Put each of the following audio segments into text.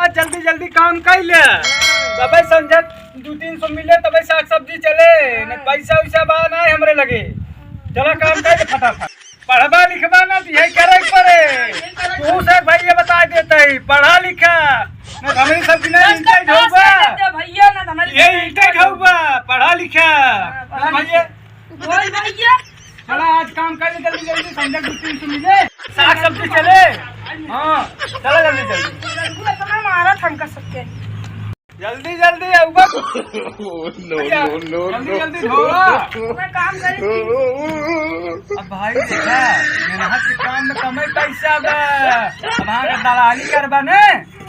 बा जल्दी जल्दी काम कर ले तबे समझ 200-300 मिले तबे साग सब्जी चले न पैसा वैसा बा ना हमरे लगे। चला काम कर फटाफट पढ़वा लिखवा ना यही करे पड़े तू से भैया बता देते ही पढ़ा लिखा न हमें सब की नहीं इंटे ढोबा भैया ना हमारी ये इंटे ढोबा पढ़ा लिखा भैया भैया चला आज काम कर जल्दी जल्दी समझ 200-300 मिले साग सब्जी चले। हाँ चला जल्दी जल्दी तो मारा हम कर सकते हैं जल्दी जल्दी आऊगा जल्दी जल्दी धोआ मैं काम करी। अब भाई देखा मेहनत के काम में कम पैसा बा अब हाँ का दलाली करबा ने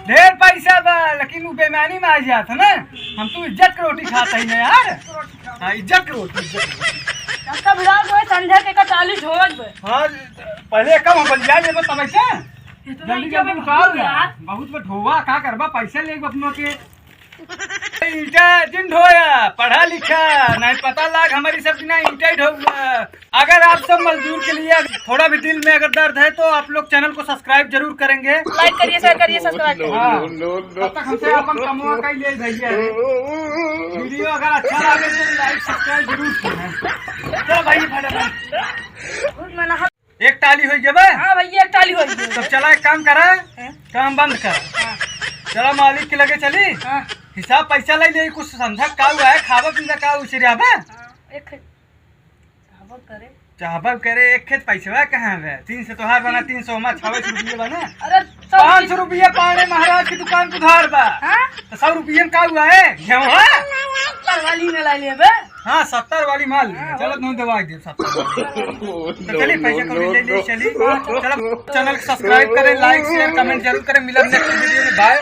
ढेर पैसा बा लेकिन वो बेमानी में आ जाता ना हम तो इज्जत की रोटी खाता ही ना यार। हाँ इज्जत की रोटी आपका बिलाल को संध्या के का 40 होत बे। हाँ पहले कम बन जाए लेबो तब ऐसा जल्दी जल्दी निकाल यार बहुत बट ढोवा का करबा पैसा ले अपनों के ईटा दिन ढोया पढ़ा लिखा नहीं पता लाग हमारी सब ना ईटा ढोगा। अगर आप सब मजदूर के लिए थोड़ा भी दिल में अगर दर्द है तो आप लोग चैनल को सब्सक्राइब जरूर करेंगे, लाइक करिए शेयर करिए सब्सक्राइब करिए। हाँ तब तक हमसे अपन कमुआ का ही ले भैया वीडियो अगर अच्छा लगे तो लाइक सब्सक्राइब जरूर करें। चलो भाई फटाफट एक टाली हो गया। हाँ भैया एक टाली हो गई। तब चला एक काम करा काम बंद कर चला मालिक के लगे चली हिसाब पैसा ले ले कुछ समझा का हुआ है खावा पीना का उछरिया बा एक चाहबा करे एक खेत पैसा कहाँ है 300 तोहार बना 300 में 26 रुपये बना। अरे 500 रुपये पाने महाराज की दुकान को धार बा तो 100 रुपये में का हुआ है गेहूँ 70 वाली में ला लिए बे। हाँ 70 वाली माल चलो नहीं दवा दे 70 तो चलिए पैसा को ले ले चलिए चलो चैनल सब्सक्राइब करें लाइक शेयर कमेंट जरूर करें। मिलन नेक्स्ट वीडियो में बाय।